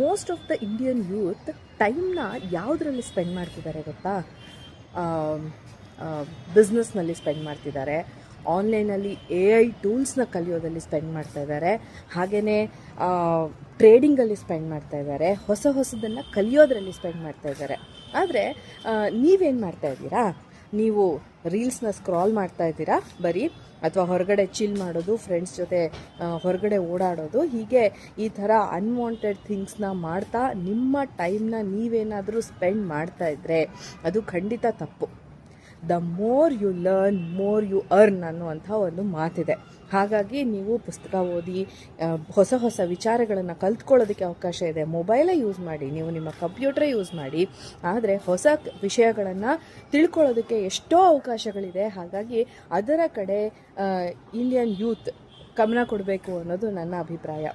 Most of the Indian youth ಟೈಮ್ನ ಯಾವುದರಲ್ಲಿ spend ಮಾಡ್ತಿದ್ದಾರೆ ಗೊತ್ತಾ? ಬಿಸ್ನೆಸ್ನಲ್ಲಿ ಸ್ಪೆಂಡ್ ಮಾಡ್ತಿದ್ದಾರೆ, ಆನ್ಲೈನಲ್ಲಿ AI ಟೂಲ್ಸ್ನ ಕಲಿಯೋದಲ್ಲಿ ಸ್ಪೆಂಡ್ ಮಾಡ್ತಾ ಇದ್ದಾರೆ, ಹಾಗೆಯೇ ಟ್ರೇಡಿಂಗಲ್ಲಿ ಸ್ಪೆಂಡ್ ಮಾಡ್ತಾ ಇದ್ದಾರೆ, ಹೊಸದನ್ನು ಕಲಿಯೋದ್ರಲ್ಲಿ ಸ್ಪೆಂಡ್ ಮಾಡ್ತಾ ಇದ್ದಾರೆ. ಆದರೆ ನೀವೇನು ಮಾಡ್ತಾ ಇದ್ದೀರಾ? ನೀವು ರೀಲ್ಸ್ನ ಸ್ಕ್ರಾಲ್ ಮಾಡ್ತಾ ಇದ್ದೀರಾ ಬರೀ, ಅಥವಾ ಹೊರಗಡೆ ಚಿಲ್ ಮಾಡೋದು, ಫ್ರೆಂಡ್ಸ್ ಜೊತೆ ಹೊರಗಡೆ ಓಡಾಡೋದು, ಹೀಗೆ ಈ ಥರ ಅನ್ವಾಂಟೆಡ್ ಥಿಂಗ್ಸ್ನ ಮಾಡ್ತಾ ನಿಮ್ಮ ಟೈಮ್ನ ನೀವೇನಾದರೂ ಸ್ಪೆಂಡ್ ಮಾಡ್ತಾ ಇದ್ದರೆ ಅದು ಖಂಡಿತ ತಪ್ಪು. The more you learn more you earn ಅನ್ನುವಂಥ ಒಂದು ಮಾತಿದೆ. ಹಾಗಾಗಿ ನೀವು ಪುಸ್ತಕ ಓದಿ ಹೊಸ ವಿಚಾರಗಳನ್ನು ಕಲ್ತ್ಕೊಳ್ಳೋದಕ್ಕೆ ಅವಕಾಶ ಇದೆ. ಮೊಬೈಲೇ ಯೂಸ್ ಮಾಡಿ, ನೀವು ನಿಮ್ಮ ಕಂಪ್ಯೂಟರೇ ಯೂಸ್ ಮಾಡಿ, ಆದರೆ ಹೊಸ ವಿಷಯಗಳನ್ನು ತಿಳ್ಕೊಳ್ಳೋದಕ್ಕೆ ಎಷ್ಟೋ ಅವಕಾಶಗಳಿದೆ. ಹಾಗಾಗಿ ಅದರ ಕಡೆ ಇಂಡಿಯನ್ ಯೂತ್ ಗಮನ ಕೊಡಬೇಕು ಅನ್ನೋದು ನನ್ನ ಅಭಿಪ್ರಾಯ.